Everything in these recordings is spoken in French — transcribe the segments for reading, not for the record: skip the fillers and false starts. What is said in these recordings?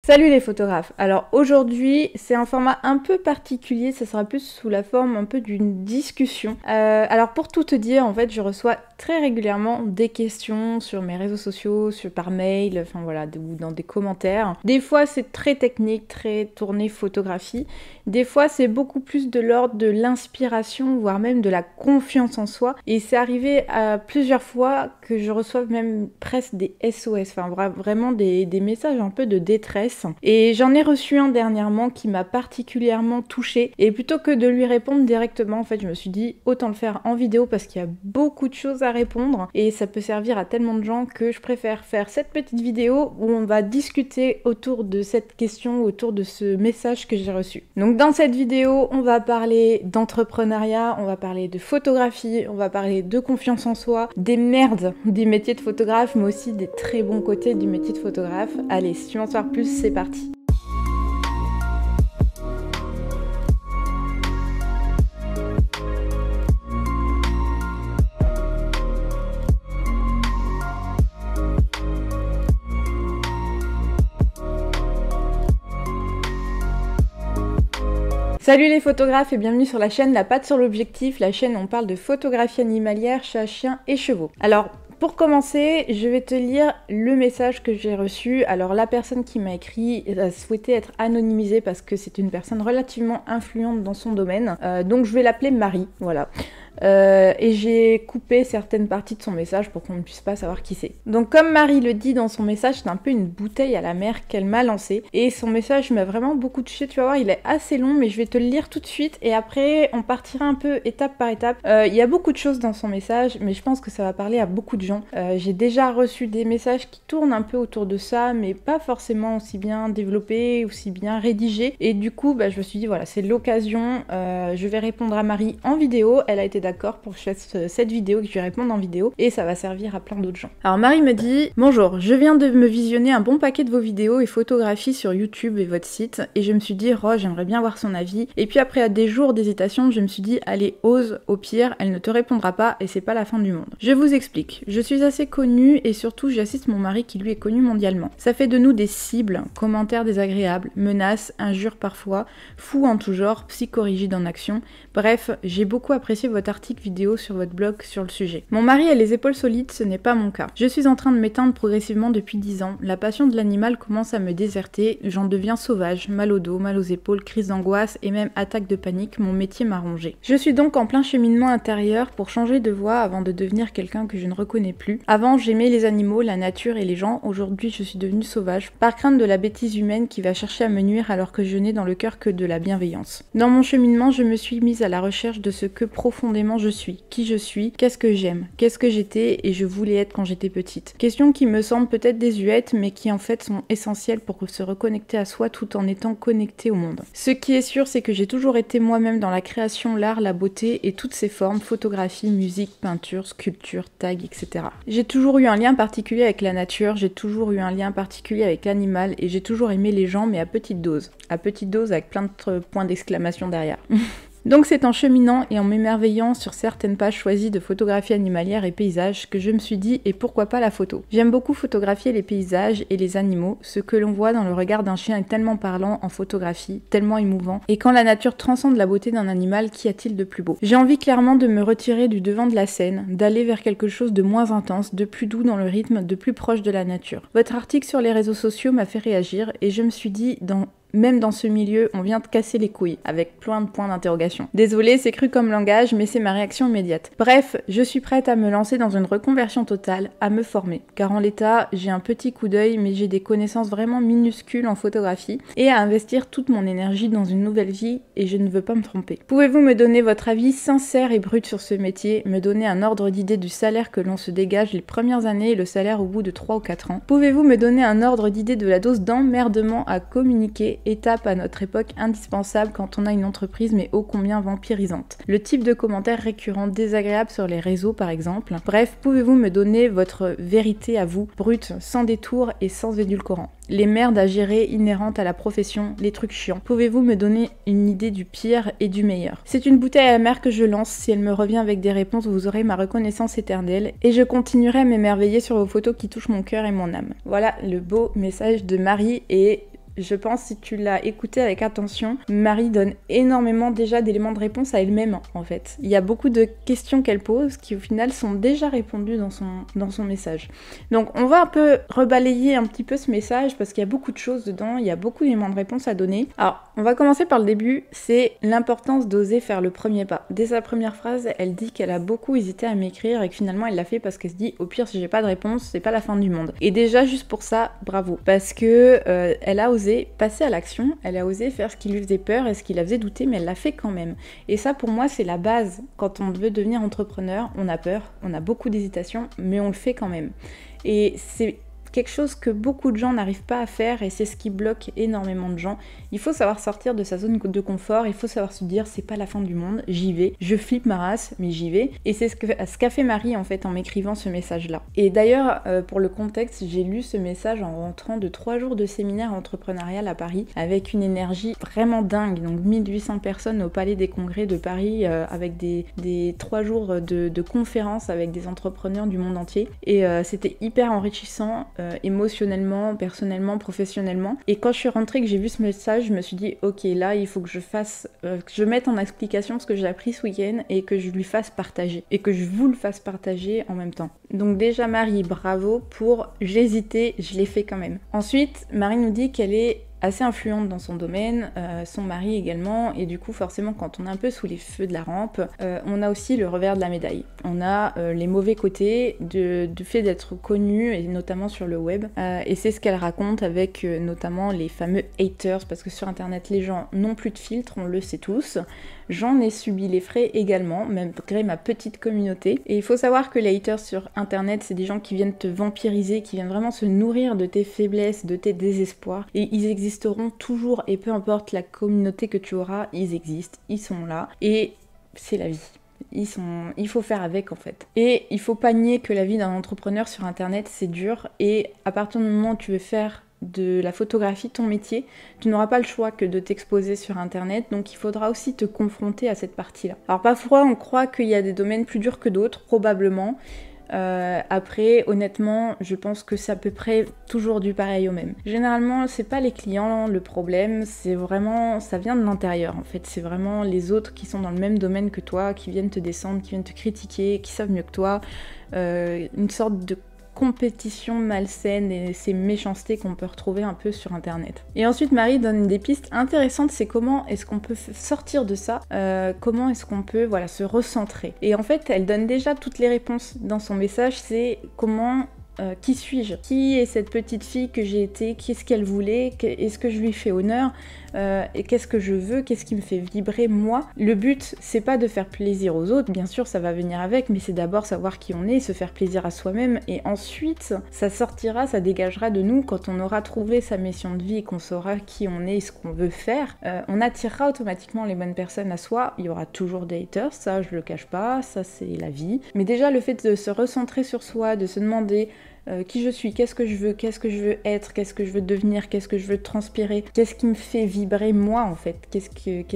Salut les photographes. Alors aujourd'hui c'est un format un peu particulier, ça sera plus sous la forme un peu d'une discussion. Alors pour tout te dire, en fait je reçois très régulièrement des questions sur mes réseaux sociaux, par mail, enfin voilà, ou dans des commentaires. Des fois c'est très technique, très tourné photographie. Des fois c'est beaucoup plus de l'ordre de l'inspiration, voire même de la confiance en soi. Et c'est arrivé à plusieurs fois que je reçoive même presque des SOS, enfin vraiment des messages un peu de détresse. Et j'en ai reçu un dernièrement qui m'a particulièrement touchée. Et plutôt que de lui répondre directement, en fait, je me suis dit autant le faire en vidéo parce qu'il y a beaucoup de choses à répondre et ça peut servir à tellement de gens que je préfère faire cette petite vidéo où on va discuter autour de cette question, autour de ce message que j'ai reçu. Donc dans cette vidéo, on va parler d'entrepreneuriat, on va parler de photographie, on va parler de confiance en soi, des merdes des métiers de photographe, mais aussi des très bons côtés du métier de photographe. Allez, si tu veux en savoir plus, c'est parti. Salut les photographes et bienvenue sur la chaîne La Patte sur l'Objectif, la chaîne où on parle de photographie animalière, chats, chiens et chevaux. Alors, pour commencer, je vais te lire le message que j'ai reçu. Alors la personne qui m'a écrit a souhaité être anonymisée parce que c'est une personne relativement influente dans son domaine. Donc je vais l'appeler Marie, voilà. Et j'ai coupé certaines parties de son message pour qu'on ne puisse pas savoir qui c'est. Donc comme Marie le dit dans son message, c'est un peu une bouteille à la mer qu'elle m'a lancée. Et son message m'a vraiment beaucoup touchée, tu vas voir, il est assez long, mais je vais te le lire tout de suite. Et après, on partira un peu étape par étape. Il y a beaucoup de choses dans son message, mais je pense que ça va parler à beaucoup de gens. J'ai déjà reçu des messages qui tournent un peu autour de ça, mais pas forcément aussi bien développés, aussi bien rédigés. Et du coup, je me suis dit, voilà, c'est l'occasion. Je vais répondre à Marie en vidéo. Elle a été d'accord pour que je fasse cette vidéo, que je lui réponde en vidéo, et ça va servir à plein d'autres gens. Alors Marie me dit: bonjour, je viens de me visionner un bon paquet de vos vidéos et photographies sur YouTube et votre site, et je me suis dit, oh, j'aimerais bien voir son avis. Et puis après, à des jours d'hésitation, je me suis dit, allez, ose, au pire, elle ne te répondra pas et c'est pas la fin du monde. Je vous explique, je suis assez connue et surtout j'assiste mon mari qui lui est connu mondialement. Ça fait de nous des cibles, commentaires désagréables, menaces, injures parfois, fous en tout genre, psychorigides en action. Bref, j'ai beaucoup apprécié votre article vidéo sur votre blog sur le sujet. Mon mari a les épaules solides, ce n'est pas mon cas. Je suis en train de m'éteindre progressivement depuis 10 ans, la passion de l'animal commence à me déserter, j'en deviens sauvage, mal au dos, mal aux épaules, crise d'angoisse et même attaque de panique, mon métier m'a rongé. Je suis donc en plein cheminement intérieur pour changer de voie avant de devenir quelqu'un que je ne reconnais plus. Avant, j'aimais les animaux, la nature et les gens, aujourd'hui je suis devenue sauvage, par crainte de la bêtise humaine qui va chercher à me nuire alors que je n'ai dans le cœur que de la bienveillance. Dans mon cheminement, je me suis mise à la recherche de ce que profondément je suis, qui je suis, qu'est-ce que j'aime, qu'est-ce que j'étais et je voulais être quand j'étais petite. Questions qui me semblent peut-être désuètes mais qui en fait sont essentielles pour se reconnecter à soi tout en étant connecté au monde. Ce qui est sûr, c'est que j'ai toujours été moi-même dans la création, l'art, la beauté et toutes ses formes, photographie, musique, peinture, sculpture, tag, etc. J'ai toujours eu un lien particulier avec la nature, j'ai toujours eu un lien particulier avec l'animal et j'ai toujours aimé les gens mais à petite dose. À petite dose avec plein de points d'exclamation derrière. Donc c'est en cheminant et en m'émerveillant sur certaines pages choisies de photographie animalière et paysages que je me suis dit et pourquoi pas la photo. J'aime beaucoup photographier les paysages et les animaux, ce que l'on voit dans le regard d'un chien est tellement parlant en photographie, tellement émouvant, et quand la nature transcende la beauté d'un animal, qu'y a-t-il de plus beau? J'ai envie clairement de me retirer du devant de la scène, d'aller vers quelque chose de moins intense, de plus doux dans le rythme, de plus proche de la nature. Votre article sur les réseaux sociaux m'a fait réagir et je me suis dit même dans ce milieu, on vient de casser les couilles, avec plein de points d'interrogation. Désolée, c'est cru comme langage, mais c'est ma réaction immédiate. Bref, je suis prête à me lancer dans une reconversion totale, à me former. Car en l'état, j'ai un petit coup d'œil, mais j'ai des connaissances vraiment minuscules en photographie, et à investir toute mon énergie dans une nouvelle vie, et je ne veux pas me tromper. Pouvez-vous me donner votre avis sincère et brut sur ce métier, me donner un ordre d'idée du salaire que l'on se dégage les premières années et le salaire au bout de 3 ou 4 ans? Pouvez-vous me donner un ordre d'idée de la dose d'emmerdement à communiquer, étape à notre époque indispensable quand on a une entreprise mais ô combien vampirisante. Le type de commentaires récurrents désagréables sur les réseaux par exemple. Bref, pouvez-vous me donner votre vérité à vous, brute, sans détour et sans édulcorant? Les merdes à gérer inhérentes à la profession, les trucs chiants. Pouvez-vous me donner une idée du pire et du meilleur? C'est une bouteille à la mer que je lance, si elle me revient avec des réponses, vous aurez ma reconnaissance éternelle et je continuerai à m'émerveiller sur vos photos qui touchent mon cœur et mon âme. Voilà le beau message de Marie et je pense, si tu l'as écouté avec attention, Marie donne énormément déjà d'éléments de réponse à elle-même, en fait. Il y a beaucoup de questions qu'elle pose qui, au final, sont déjà répondues dans son message. Donc, on va un peu rebalayer un petit peu ce message parce qu'il y a beaucoup de choses dedans, il y a beaucoup d'éléments de réponse à donner. Alors, on va commencer par le début, c'est l'importance d'oser faire le premier pas. Dès sa première phrase, elle dit qu'elle a beaucoup hésité à m'écrire et que finalement, elle l'a fait parce qu'elle se dit, au pire, si j'ai pas de réponse, c'est pas la fin du monde. Et déjà, juste pour ça, bravo. Parce que elle a osé passer à l'action, elle a osé faire ce qui lui faisait peur et ce qui la faisait douter, mais elle l'a fait quand même. Et ça, pour moi, c'est la base. Quand on veut devenir entrepreneur, on a peur, on a beaucoup d'hésitation, mais on le fait quand même. Et c'est quelque chose que beaucoup de gens n'arrivent pas à faire et c'est ce qui bloque énormément de gens. Il faut savoir sortir de sa zone de confort, il faut savoir se dire c'est pas la fin du monde, j'y vais, je flippe ma race, mais j'y vais. Et c'est ce qu'a fait Marie en fait en m'écrivant ce message-là. Et d'ailleurs, pour le contexte, j'ai lu ce message en rentrant de 3 jours de séminaire entrepreneurial à Paris avec une énergie vraiment dingue. Donc 1800 personnes au Palais des Congrès de Paris avec des 3 jours de conférences avec des entrepreneurs du monde entier. Et c'était hyper enrichissant. Émotionnellement, personnellement, professionnellement. Et quand je suis rentrée, que j'ai vu ce message, je me suis dit ok, là il faut que je mette en explication ce que j'ai appris ce week-end et que je lui fasse partager et que je vous le fasse partager en même temps. Donc déjà Marie, bravo pour j'hésitais, je l'ai fait quand même. Ensuite, Marie nous dit qu'elle est assez influente dans son domaine, son mari également, et du coup forcément quand on est un peu sous les feux de la rampe, on a aussi le revers de la médaille. On a les mauvais côtés du fait d'être connu, et notamment sur le web, et c'est ce qu'elle raconte avec notamment les fameux haters, parce que sur internet les gens n'ont plus de filtre, on le sait tous. J'en ai subi les frais également, malgré ma petite communauté. Et il faut savoir que les haters sur internet, c'est des gens qui viennent te vampiriser, qui viennent vraiment se nourrir de tes faiblesses, de tes désespoirs. Et ils existeront toujours, et peu importe la communauté que tu auras, ils existent, ils sont là. Et c'est la vie. Il faut faire avec en fait. Et il faut pas nier que la vie d'un entrepreneur sur internet, c'est dur. Et à partir du moment où tu veux faire de la photographie ton métier, tu n'auras pas le choix que de t'exposer sur internet, donc il faudra aussi te confronter à cette partie-là. Alors parfois on croit qu'il y a des domaines plus durs que d'autres, probablement. Après, honnêtement, je pense que c'est à peu près toujours du pareil au même. Généralement, c'est pas les clients le problème, c'est vraiment, ça vient de l'intérieur en fait. C'est vraiment les autres qui sont dans le même domaine que toi, qui viennent te descendre, qui viennent te critiquer, qui savent mieux que toi. Une sorte de compétition malsaine et ces méchancetés qu'on peut retrouver un peu sur internet. Et ensuite Marie donne des pistes intéressantes, c'est comment est-ce qu'on peut sortir de ça, comment est-ce qu'on peut se recentrer. Et en fait elle donne déjà toutes les réponses dans son message, c'est comment qui suis-je? Qui est cette petite fille que j'ai été? Qu'est-ce qu'elle voulait? Est-ce que je lui fais honneur? Et qu'est-ce que je veux? Qu'est-ce qui me fait vibrer moi? Le but, c'est pas de faire plaisir aux autres, bien sûr ça va venir avec, mais c'est d'abord savoir qui on est, se faire plaisir à soi-même, et ensuite ça sortira, ça dégagera de nous quand on aura trouvé sa mission de vie et qu'on saura qui on est et ce qu'on veut faire. On attirera automatiquement les bonnes personnes à soi. Il y aura toujours des haters, ça je le cache pas, ça c'est la vie. Mais déjà le fait de se recentrer sur soi, de se demander qui je suis, qu'est-ce que je veux être, qu'est-ce que je veux devenir, qu'est-ce que je veux transpirer, qu'est-ce qui me fait vibrer moi en fait, qu'est-ce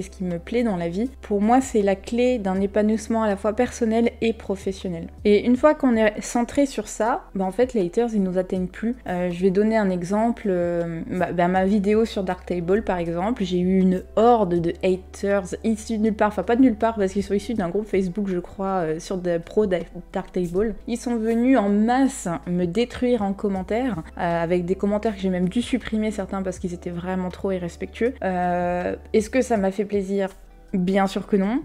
qui me plaît dans la vie. Pour moi c'est la clé d'un épanouissement à la fois personnel et professionnel. Et une fois qu'on est centré sur ça, en fait les haters ils nous atteignent plus. Je vais donner un exemple, ma vidéo sur Darktable par exemple, j'ai eu une horde de haters issus de nulle part, enfin pas de nulle part parce qu'ils sont issus d'un groupe Facebook je crois sur des pros Darktable. Ils sont venus en masse me détruire en commentaire, avec des commentaires que j'ai même dû supprimer certains parce qu'ils étaient vraiment trop irrespectueux. Est-ce que ça m'a fait plaisir? Bien sûr que non.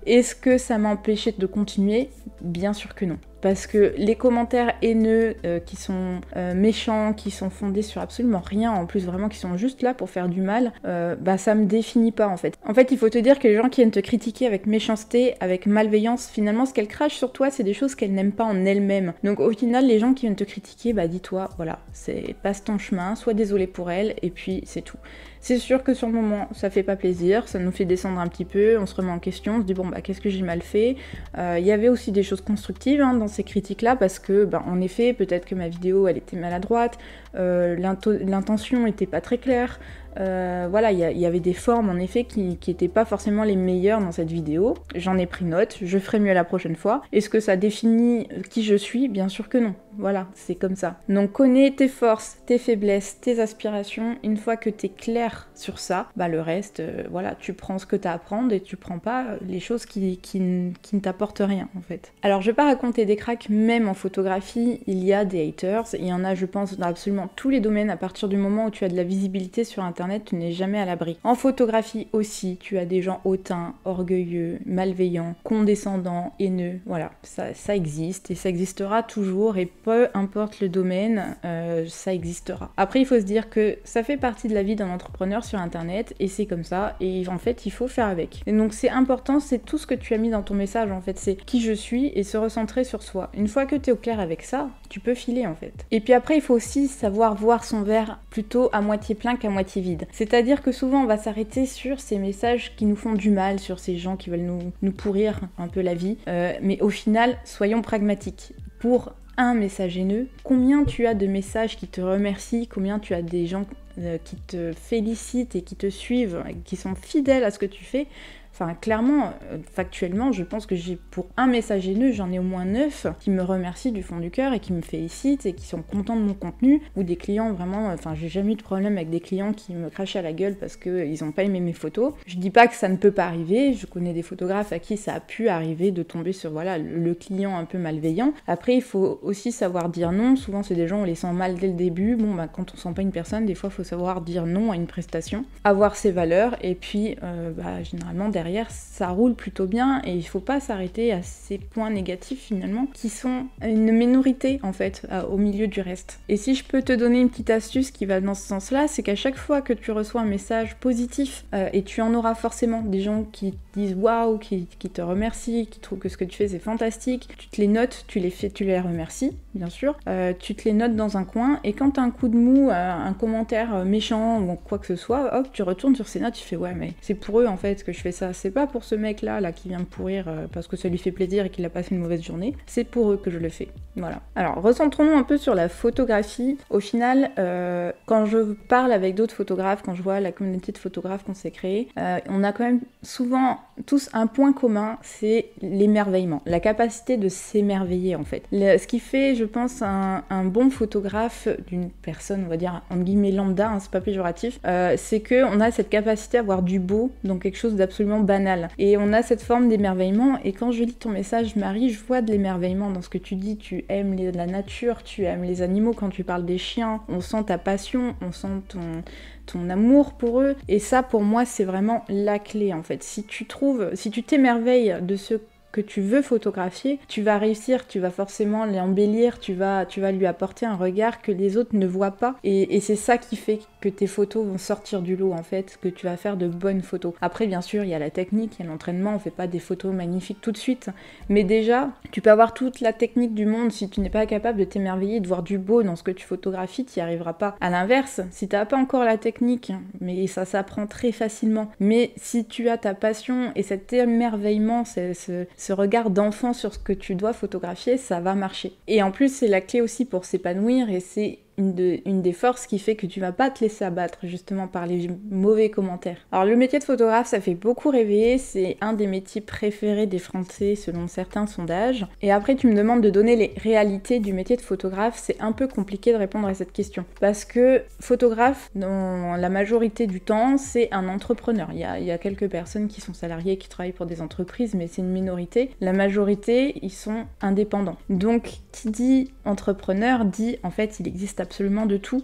Est-ce que ça m'a empêché de continuer? Bien sûr que non. Parce que les commentaires haineux qui sont méchants, qui sont fondés sur absolument rien, en plus vraiment qui sont juste là pour faire du mal, ça me définit pas en fait. En fait, il faut te dire que les gens qui viennent te critiquer avec méchanceté, avec malveillance, finalement ce qu'elles crachent sur toi, c'est des choses qu'elles n'aiment pas en elles-mêmes. Donc au final, les gens qui viennent te critiquer, dis-toi, voilà, passe ton chemin, sois désolé pour elles, et puis c'est tout. C'est sûr que sur le moment, ça fait pas plaisir, ça nous fait descendre un petit peu, on se remet en question, on se dit qu'est-ce que j'ai mal fait. Il y avait aussi des choses constructives dans ces critiques-là, parce que, en effet, peut-être que ma vidéo, elle était maladroite, l'intention était pas très claire, voilà, il y avait des formes en effet qui étaient pas forcément les meilleures dans cette vidéo. J'en ai pris note, je ferai mieux la prochaine fois. Est-ce que ça définit qui je suis? Bien sûr que non. Voilà, c'est comme ça. Donc connais tes forces, tes faiblesses, tes aspirations. Une fois que t'es clair sur ça, bah le reste, voilà, tu prends ce que t'as à prendre et tu prends pas les choses qui ne t'apportent rien en fait. Alors je vais pas raconter des cracks, même en photographie, il y a des haters. Il y en a, je pense, dans absolument tous les domaines. À partir du moment où tu as de la visibilité sur internet, tu n'es jamais à l'abri. En photographie aussi, tu as des gens hautains, orgueilleux, malveillants, condescendants, haineux. Voilà, ça existe et ça existera toujours, et peu importe le domaine, ça existera. Après, il faut se dire que ça fait partie de la vie d'un entrepreneur sur internet et c'est comme ça, et en fait il faut faire avec. Et donc c'est important, c'est tout ce que tu as mis dans ton message en fait, c'est qui je suis et se recentrer sur soi. Une fois que tu es au clair avec ça, tu peux filer en fait. Et puis après, il faut aussi savoir voir son verre plutôt à moitié plein qu'à moitié vide. C'est-à-dire que souvent on va s'arrêter sur ces messages qui nous font du mal, sur ces gens qui veulent nous pourrir un peu la vie, mais au final, soyons pragmatiques. Pour un message haineux, combien tu as de messages qui te remercient, combien tu as des gens qui te félicitent et qui te suivent, qui sont fidèles à ce que tu fais. Enfin, clairement, factuellement, je pense que pour un message haineux, j'en ai au moins 9 qui me remercient du fond du cœur et qui me félicitent et qui sont contents de mon contenu, ou des clients vraiment, enfin, j'ai jamais eu de problème avec des clients qui me crachaient à la gueule parce qu'ils n'ont pas aimé mes photos. Je dis pas que ça ne peut pas arriver, je connais des photographes à qui ça a pu arriver de tomber sur, voilà, le client un peu malveillant. Après, il faut aussi savoir dire non, souvent c'est des gens, on les sent mal dès le début. Bon, bah, quand on sent pas une personne, des fois, il faut savoir dire non à une prestation, avoir ses valeurs, et puis, généralement, derrière, ça roule plutôt bien, et il faut pas s'arrêter à ces points négatifs finalement qui sont une minorité en fait au milieu du reste. Et si je peux te donner une petite astuce qui va dans ce sens-là, c'est qu'à chaque fois que tu reçois un message positif, et tu en auras forcément des gens qui disent waouh, qui te remercient, qui trouvent que ce que tu fais c'est fantastique, tu te les notes, tu les remercies bien sûr, tu te les notes dans un coin, et quand t'as un coup de mou, un commentaire méchant ou quoi que ce soit, hop, tu retournes sur ces notes, tu fais ouais mais c'est pour eux en fait que je fais ça, c'est pas pour ce mec là qui vient me pourrir parce que ça lui fait plaisir et qu'il a passé une mauvaise journée, c'est pour eux que je le fais. Voilà. Alors recentrons-nous un peu sur la photographie. Au final, quand je parle avec d'autres photographes, quand je vois la communauté de photographes qu'on s'est créée, on a quand même souvent tous un point commun, c'est l'émerveillement, la capacité de s'émerveiller en fait. Ce qui fait, je pense, un bon photographe d'une personne, on va dire entre guillemets lambda, hein, c'est pas péjoratif, c'est que on a cette capacité à voir du beau dans quelque chose d'absolument banal. Et on a cette forme d'émerveillement, et quand je lis ton message, Marie, je vois de l'émerveillement dans ce que tu dis. Tu aimes la nature, tu aimes les animaux. Quand tu parles des chiens, on sent ta passion, on sent ton amour pour eux. Et ça, pour moi, c'est vraiment la clé en fait. Si tu t'émerveilles de ce que tu veux photographier, tu vas réussir, tu vas forcément l'embellir, tu vas lui apporter un regard que les autres ne voient pas, et c'est ça qui fait que tes photos vont sortir du lot en fait, que tu vas faire de bonnes photos. Après bien sûr il y a la technique, il y a l'entraînement, on fait pas des photos magnifiques tout de suite, mais déjà tu peux avoir toute la technique du monde, si tu n'es pas capable de t'émerveiller, de voir du beau dans ce que tu photographies, tu n'y arriveras pas. À l'inverse, si tu n'as pas encore la technique, mais ça s'apprend très facilement, mais si tu as ta passion et cet émerveillement, ce regard d'enfant sur ce que tu dois photographier, ça va marcher. Et en plus, c'est la clé aussi pour s'épanouir, et c'est une des forces qui fait que tu vas pas te laisser abattre justement par les mauvais commentaires. Alors le métier de photographe, ça fait beaucoup rêver, c'est un des métiers préférés des Français selon certains sondages. Et après tu me demandes de donner les réalités du métier de photographe, c'est un peu compliqué de répondre à cette question. Parce que photographe, dans la majorité du temps, c'est un entrepreneur. Il y a quelques personnes qui sont salariées, qui travaillent pour des entreprises, mais c'est une minorité. La majorité, ils sont indépendants. Donc qui dit entrepreneur dit en fait il existe absolument de tout.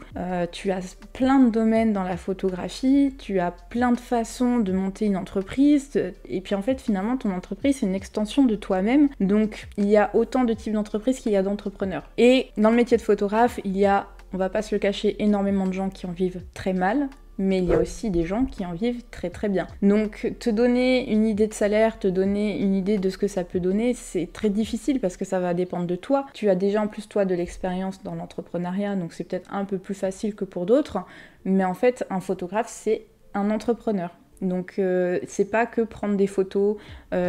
Tu as plein de domaines dans la photographie, tu as plein de façons de monter une entreprise, et puis en fait finalement ton entreprise c'est une extension de toi-même, donc il y a autant de types d'entreprises qu'il y a d'entrepreneurs. Et dans le métier de photographe, il y a, on va pas se le cacher, énormément de gens qui en vivent très mal, mais il y a aussi des gens qui en vivent très très bien. Donc te donner une idée de salaire, te donner une idée de ce que ça peut donner, c'est très difficile parce que ça va dépendre de toi. Tu as déjà en plus toi de l'expérience dans l'entrepreneuriat, donc c'est peut-être un peu plus facile que pour d'autres, mais en fait un photographe c'est un entrepreneur. Donc c'est pas que prendre des photos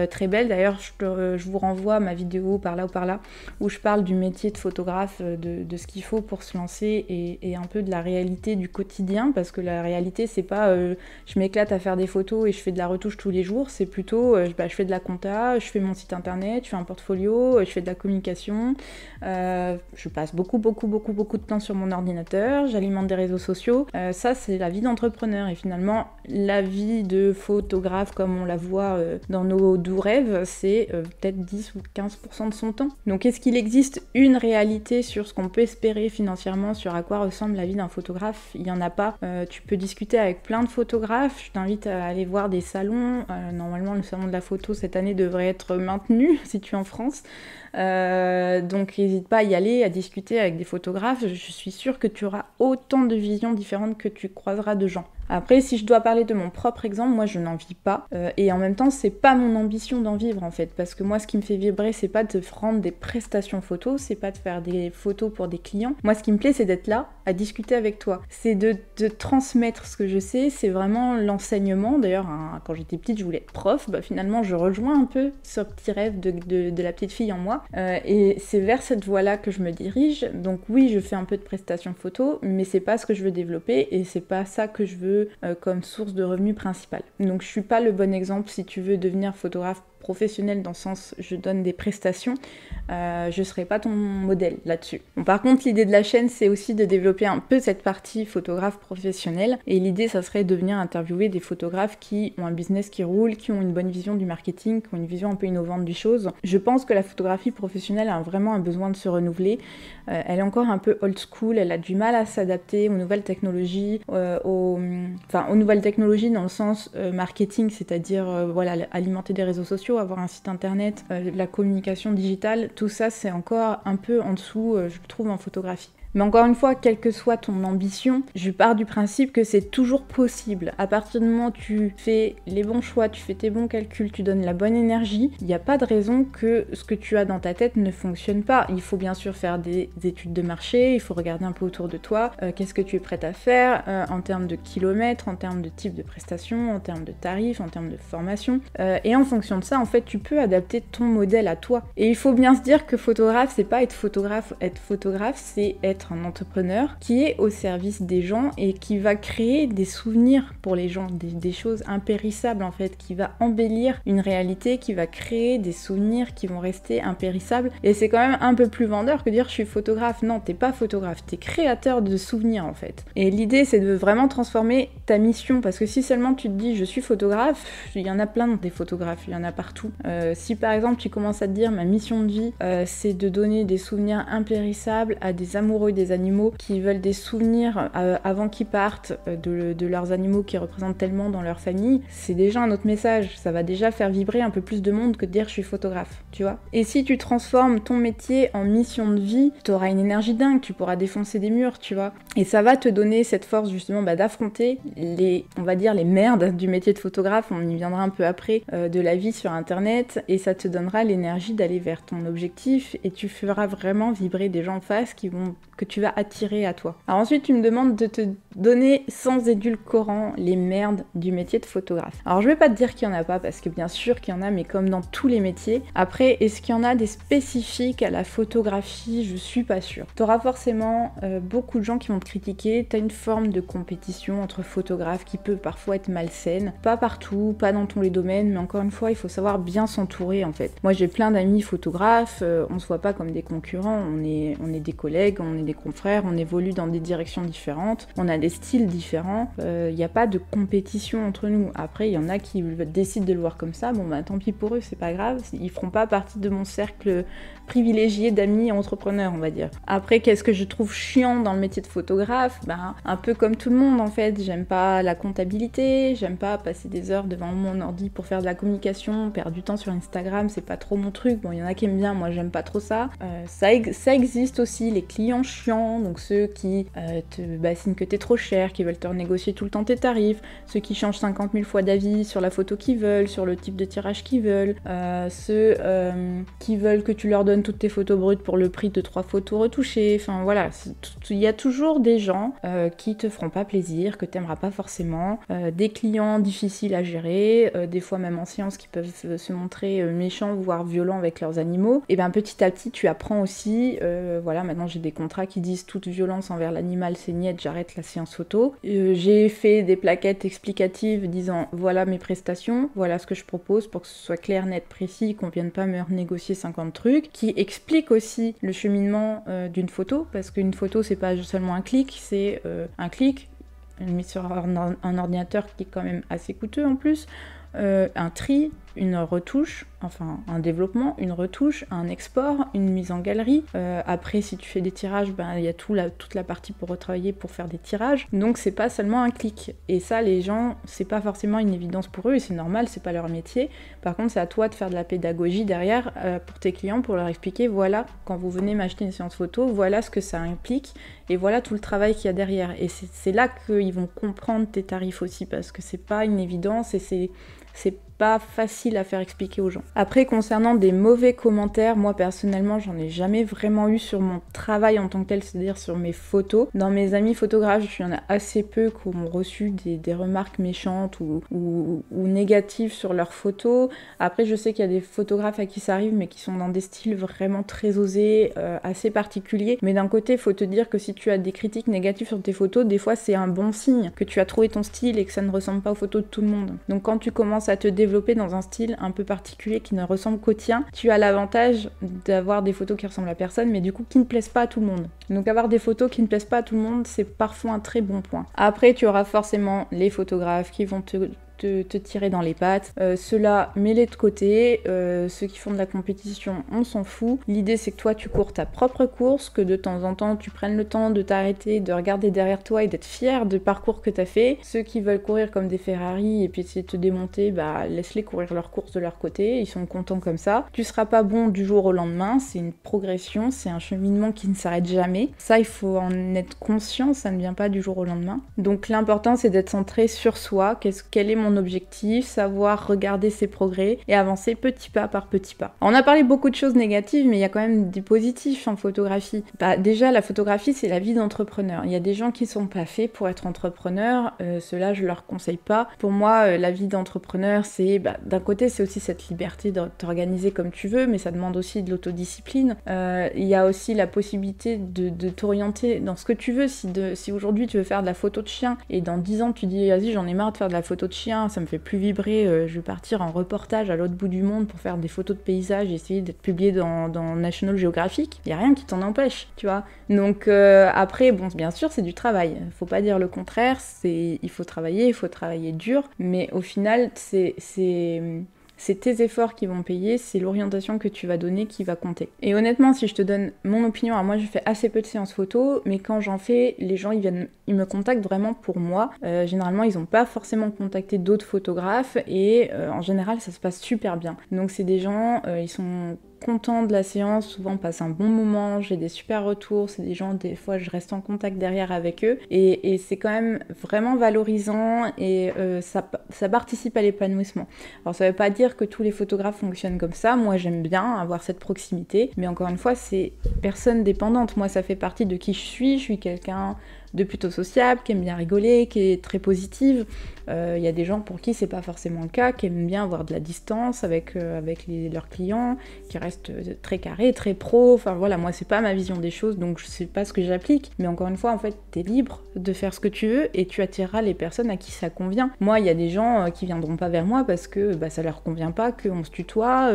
très belles. D'ailleurs je vous renvoie à ma vidéo par là ou par là où je parle du métier de photographe, de ce qu'il faut pour se lancer et un peu de la réalité du quotidien, parce que la réalité c'est pas je m'éclate à faire des photos et je fais de la retouche tous les jours, c'est plutôt je fais de la compta, je fais mon site internet, je fais un portfolio, je fais de la communication, je passe beaucoup de temps sur mon ordinateur, j'alimente des réseaux sociaux, ça c'est la vie d'entrepreneur. Et finalement la vie de photographe comme on la voit dans nos doux rêves, c'est peut-être 10 ou 15% de son temps. Donc est-ce qu'il existe une réalité sur ce qu'on peut espérer financièrement, sur à quoi ressemble la vie d'un photographe? Il n'y en a pas. Tu peux discuter avec plein de photographes, je t'invite à aller voir des salons. Normalement le salon de la photo cette année devrait être maintenu si tu es en France. Donc n'hésite pas à y aller, à discuter avec des photographes. Je suis sûre que tu auras autant de visions différentes que tu croiseras de gens. Après, si je dois parler de mon propre exemple, moi je n'en vis pas, et en même temps c'est pas mon ambition d'en vivre en fait, parce que moi ce qui me fait vibrer c'est pas de rendre des prestations photos, c'est pas de faire des photos pour des clients. Moi ce qui me plaît c'est d'être là, à discuter avec toi, c'est de transmettre ce que je sais, c'est vraiment l'enseignement. D'ailleurs quand j'étais petite je voulais être prof, finalement je rejoins un peu ce petit rêve de la petite fille en moi, et c'est vers cette voie-là que je me dirige. Donc oui je fais un peu de prestations photos, mais c'est pas ce que je veux développer, et c'est pas ça que je veux comme source de revenus principale. Donc je suis pas le bon exemple si tu veux devenir photographe professionnel dans le sens je donne des prestations, je serai pas ton modèle là-dessus. Bon, par contre l'idée de la chaîne c'est aussi de développer un peu cette partie photographe professionnel, et l'idée ça serait de venir interviewer des photographes qui ont un business qui roule, qui ont une bonne vision du marketing, qui ont une vision un peu innovante des choses. Je pense que la photographie professionnelle a vraiment un besoin de se renouveler, elle est encore un peu old school, elle a du mal à s'adapter aux nouvelles technologies, aux nouvelles technologies dans le sens marketing, c'est-à-dire alimenter des réseaux sociaux, avoir un site internet, la communication digitale, tout ça c'est encore un peu en dessous, je trouve, en photographie. Mais encore une fois, quelle que soit ton ambition, je pars du principe que c'est toujours possible. À partir du moment où tu fais les bons choix, tu fais tes bons calculs, tu donnes la bonne énergie, il n'y a pas de raison que ce que tu as dans ta tête ne fonctionne pas. Il faut bien sûr faire des études de marché, il faut regarder un peu autour de toi, qu'est-ce que tu es prête à faire en termes de kilomètres, en termes de type de prestations, en termes de tarifs, en termes de formation. Et en fonction de ça, en fait, tu peux adapter ton modèle à toi. Et il faut bien se dire que photographe, c'est pas être photographe. Être photographe, c'est être un entrepreneur qui est au service des gens et qui va créer des souvenirs pour les gens, des choses impérissables en fait, qui va embellir une réalité, qui va créer des souvenirs qui vont rester impérissables. Et c'est quand même un peu plus vendeur que dire je suis photographe. Non, t'es pas photographe, t'es créateur de souvenirs en fait. Et l'idée c'est de vraiment transformer ta mission, parce que si seulement tu te dis je suis photographe, il y en a plein des photographes, il y en a partout. Si par exemple tu commences à te dire ma mission de vie c'est de donner des souvenirs impérissables à des amoureux des animaux qui veulent des souvenirs avant qu'ils partent de leurs animaux qui représentent tellement dans leur famille, c'est déjà un autre message, ça va déjà faire vibrer un peu plus de monde que de dire je suis photographe, tu vois. Et si tu transformes ton métier en mission de vie, t'auras une énergie dingue, tu pourras défoncer des murs, tu vois. Et ça va te donner cette force justement d'affronter on va dire les merdes du métier de photographe, on y viendra un peu après, de la vie sur internet, et ça te donnera l'énergie d'aller vers ton objectif, et tu feras vraiment vibrer des gens en face que tu vas attirer à toi. Alors ensuite tu me demandes de te donner sans édulcorant les merdes du métier de photographe. Alors je vais pas te dire qu'il y en a pas, parce que bien sûr qu'il y en a, mais comme dans tous les métiers. Après, est-ce qu'il y en a des spécifiques à la photographie? Je suis pas sûre. T'auras forcément beaucoup de gens qui vont te critiquer, t'as une forme de compétition entre photographes qui peut parfois être malsaine, pas partout, pas dans tous les domaines, mais encore une fois il faut savoir bien s'entourer en fait. Moi j'ai plein d'amis photographes, on se voit pas comme des concurrents, on est des collègues, on est des confrères, on évolue dans des directions différentes, on a des styles différents, il n'y a pas de compétition entre nous. Après il y en a qui décident de le voir comme ça, bon tant pis pour eux, c'est pas grave, ils feront pas partie de mon cercle privilégié d'amis entrepreneurs, on va dire. Après, qu'est-ce que je trouve chiant dans le métier de photographe? Un peu comme tout le monde en fait, j'aime pas la comptabilité, j'aime pas passer des heures devant mon ordi pour faire de la communication, perdre du temps sur Instagram, c'est pas trop mon truc. Bon, il y en a qui aiment bien, moi j'aime pas trop ça. Ça existe aussi, les clients chiants, donc ceux qui te bassinent que t'es trop cher, qui veulent te renégocier tout le temps tes tarifs, ceux qui changent 50 000 fois d'avis sur la photo qu'ils veulent, sur le type de tirage qu'ils veulent, ceux qui veulent que tu leur donnes toutes tes photos brutes pour le prix de 3 photos retouchées, enfin voilà, il y a toujours des gens qui te feront pas plaisir, que t'aimeras pas forcément, des clients difficiles à gérer, des fois même en séance qui peuvent se montrer méchants, voire violents avec leurs animaux, et bien petit à petit tu apprends aussi, voilà, maintenant j'ai des contrats qui disent toute violence envers l'animal c'est niette, j'arrête la séance photo. J'ai fait des plaquettes explicatives disant voilà mes prestations, voilà ce que je propose pour que ce soit clair, net, précis, qu'on vienne pas me renégocier 50 trucs, qui explique aussi le cheminement d'une photo, parce qu'une photo c'est pas seulement un clic, c'est un clic, une mise sur un ordinateur qui est quand même assez coûteux en plus, un tri, une retouche, enfin un développement, une retouche, un export, une mise en galerie. Après, si tu fais des tirages, ben, il y a toute la partie pour retravailler, pour faire des tirages. Donc c'est pas seulement un clic. Et ça, les gens, c'est pas forcément une évidence pour eux, et c'est normal, c'est pas leur métier. Par contre, c'est à toi de faire de la pédagogie derrière pour tes clients, pour leur expliquer, voilà, quand vous venez m'acheter une séance photo, voilà ce que ça implique, et voilà tout le travail qu'il y a derrière. Et c'est là qu'ils vont comprendre tes tarifs aussi, parce que c'est pas une évidence, et c'est pas facile à faire expliquer aux gens. Après, concernant des mauvais commentaires, moi personnellement j'en ai jamais vraiment eu sur mon travail en tant que tel, c'est-à-dire sur mes photos. Dans mes amis photographes, il y en a assez peu qui ont reçu des remarques méchantes ou négatives sur leurs photos. Après, je sais qu'il y a des photographes à qui ça arrive, mais qui sont dans des styles vraiment très osés, assez particuliers. Mais d'un côté, il faut te dire que si tu as des critiques négatives sur tes photos, des fois c'est un bon signe que tu as trouvé ton style et que ça ne ressemble pas aux photos de tout le monde. Donc quand tu commences à te développer dans un style un peu particulier qui ne ressemble qu'au tien, tu as l'avantage d'avoir des photos qui ressemblent à personne, mais du coup qui ne plaisent pas à tout le monde. Donc avoir des photos qui ne plaisent pas à tout le monde, c'est parfois un très bon point. Après, tu auras forcément les photographes qui vont te tirer dans les pattes. Ceux-là, mets-les de côté. Ceux qui font de la compétition, on s'en fout. L'idée, c'est que toi, tu cours ta propre course, que de temps en temps, tu prennes le temps de t'arrêter, de regarder derrière toi et d'être fier du parcours que t'as fait. Ceux qui veulent courir comme des Ferrari et puis essayer de te démonter, bah laisse-les courir leur course de leur côté. Ils sont contents comme ça. Tu seras pas bon du jour au lendemain. C'est une progression, c'est un cheminement qui ne s'arrête jamais. Ça, il faut en être conscient. Ça ne vient pas du jour au lendemain. Donc l'important, c'est d'être centré sur soi. Quel est mon objectif, savoir regarder ses progrès et avancer petit pas par petit pas. On a parlé beaucoup de choses négatives, mais il y a quand même du positif en photographie. Bah, déjà, la photographie, c'est la vie d'entrepreneur. Il y a des gens qui sont pas faits pour être entrepreneurs, ceux-là, je leur conseille pas. Pour moi, la vie d'entrepreneur, c'est, d'un côté, c'est aussi cette liberté de t'organiser comme tu veux, mais ça demande aussi de l'autodiscipline. Il y a aussi la possibilité de t'orienter dans ce que tu veux. Si aujourd'hui, tu veux faire de la photo de chien, et dans 10 ans, tu dis, vas-y, j'en ai marre de faire de la photo de chien, ça me fait plus vibrer, je vais partir en reportage à l'autre bout du monde pour faire des photos de paysages et essayer d'être publié dans National Geographic, il y a rien qui t'en empêche, tu vois. Donc après, bon, bien sûr, c'est du travail, faut pas dire le contraire, il faut travailler dur, mais au final, c'est tes efforts qui vont payer, c'est l'orientation que tu vas donner qui va compter. Et honnêtement, si je te donne mon opinion, alors moi je fais assez peu de séances photo, mais quand j'en fais, les gens ils me contactent vraiment pour moi. Généralement, ils n'ont pas forcément contacté d'autres photographes et en général, ça se passe super bien. Donc c'est des gens, ils sont contents de la séance, souvent on passe un bon moment, j'ai des super retours, c'est des gens, des fois je reste en contact derrière avec eux et c'est quand même vraiment valorisant et ça participe à l'épanouissement. Alors ça veut pas dire que tous les photographes fonctionnent comme ça, moi j'aime bien avoir cette proximité, mais encore une fois c'est personne dépendante, moi ça fait partie de qui je suis quelqu'un de plutôt sociable, qui aime bien rigoler, qui est très positive. Il y a des gens pour qui c'est pas forcément le cas, qui aiment bien avoir de la distance avec leurs clients, qui restent très carrés, très pro. Enfin voilà, moi c'est pas ma vision des choses, donc je sais pas ce que j'applique. Mais encore une fois, en fait, t'es libre de faire ce que tu veux et tu attireras les personnes à qui ça convient. Moi, il y a des gens qui viendront pas vers moi parce que ça leur convient pas, qu'on se tutoie,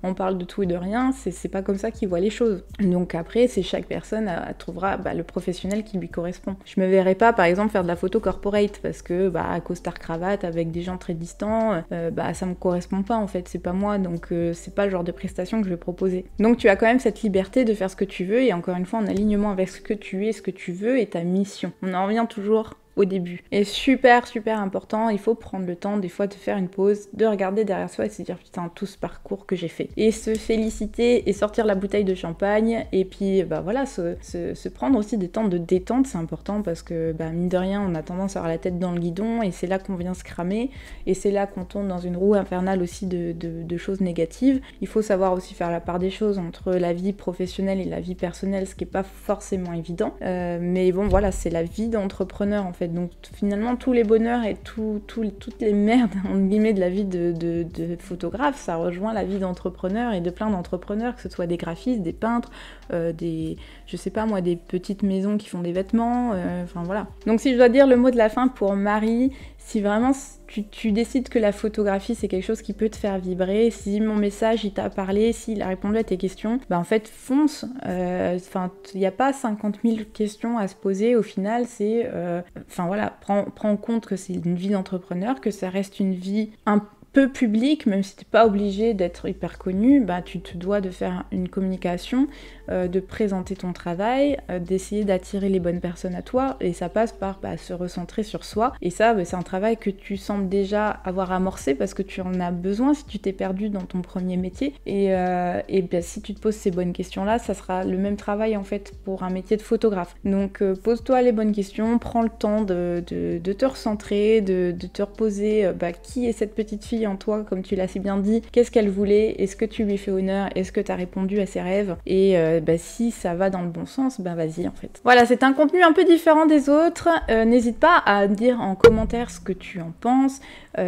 on parle de tout et de rien. C'est pas comme ça qu'ils voient les choses. Donc après, c'est chaque personne trouvera le professionnel qui lui correspond. Je me verrais pas par exemple faire de la photo corporate parce que costard cravate avec des gens très distants, ça me correspond pas en fait, c'est pas moi, donc c'est pas le genre de prestation que je vais proposer. Donc tu as quand même cette liberté de faire ce que tu veux et encore une fois en alignement avec ce que tu es, ce que tu veux et ta mission. On en revient toujours au début. Et super important, il faut prendre le temps des fois de faire une pause, de regarder derrière soi et se dire putain tout ce parcours que j'ai fait. Et se féliciter et sortir la bouteille de champagne et puis bah voilà, se prendre aussi des temps de détente, c'est important parce que bah, mine de rien on a tendance à avoir la tête dans le guidon et c'est là qu'on vient se cramer et c'est là qu'on tombe dans une roue infernale aussi de choses négatives. Il faut savoir aussi faire la part des choses entre la vie professionnelle et la vie personnelle, ce qui est pas forcément évident. Mais bon voilà, c'est la vie d'entrepreneur en fait. Donc finalement tous les bonheurs et toutes les merdes entre guillemets de la vie de photographe, ça rejoint la vie d'entrepreneur et de plein d'entrepreneurs, que ce soit des graphistes, des peintres, je sais pas moi, des petites maisons qui font des vêtements, enfin voilà. Donc si je dois dire le mot de la fin pour Marie, si vraiment tu décides que la photographie c'est quelque chose qui peut te faire vibrer, si mon message il t'a parlé, s'il a répondu à tes questions, bah en fait fonce. Enfin, il n'y a pas 50 000 questions à se poser. Au final, c'est, enfin voilà, prends en compte que c'est une vie d'entrepreneur, que ça reste une vie un peu public, même si t'es pas obligé d'être hyper connu, bah tu te dois de faire une communication, de présenter ton travail, d'essayer d'attirer les bonnes personnes à toi, et ça passe par se recentrer sur soi, et ça c'est un travail que tu sembles déjà avoir amorcé parce que tu en as besoin si tu t'es perdu dans ton premier métier, et si tu te poses ces bonnes questions là, ça sera le même travail en fait pour un métier de photographe. Donc pose-toi les bonnes questions, prends le temps de te recentrer, de te reposer, qui est cette petite fille en toi, comme tu l'as si bien dit, qu'est-ce qu'elle voulait, est-ce que tu lui fais honneur, est-ce que tu as répondu à ses rêves, et si ça va dans le bon sens, vas-y en fait. Voilà, c'est un contenu un peu différent des autres, n'hésite pas à dire en commentaire ce que tu en penses,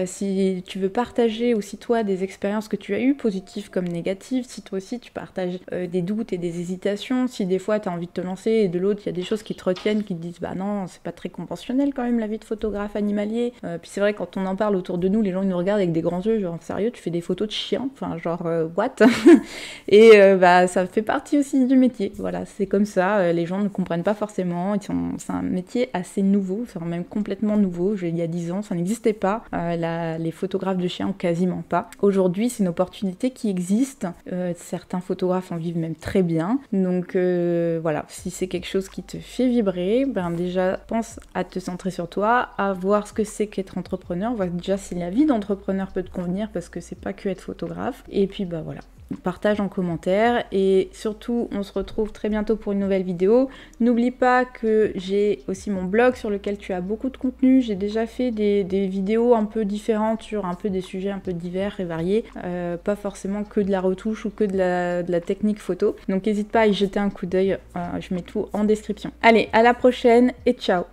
si tu veux partager aussi toi des expériences que tu as eues, positives comme négatives, si toi aussi tu partages des doutes et des hésitations, si des fois tu as envie de te lancer et de l'autre il y a des choses qui te retiennent, qui te disent bah non, c'est pas très conventionnel quand même la vie de photographe animalier, puis c'est vrai quand on en parle autour de nous, les gens ils nous regardent avec des grands yeux, genre sérieux tu fais des photos de chiens, enfin genre what. Et ça fait partie aussi du métier, voilà, c'est comme ça, les gens ne comprennent pas forcément, c'est un métier assez nouveau, enfin même complètement nouveau, il y a 10 ans ça n'existait pas, les photographes de chiens quasiment pas. Aujourd'hui c'est une opportunité qui existe, certains photographes en vivent même très bien, donc voilà, si c'est quelque chose qui te fait vibrer, déjà pense à te centrer sur toi, à voir ce que c'est qu'être entrepreneur, voir déjà si la vie d'entrepreneur peut te convenir parce que c'est pas que être photographe, et puis voilà. Partage en commentaire et surtout on se retrouve très bientôt pour une nouvelle vidéo. N'oublie pas que j'ai aussi mon blog sur lequel tu as beaucoup de contenu, j'ai déjà fait des vidéos un peu différentes sur un peu des sujets un peu divers et variés, pas forcément que de la retouche ou que de la technique photo, donc n'hésite pas à y jeter un coup d'œil, je mets tout en description. Allez, à la prochaine et ciao.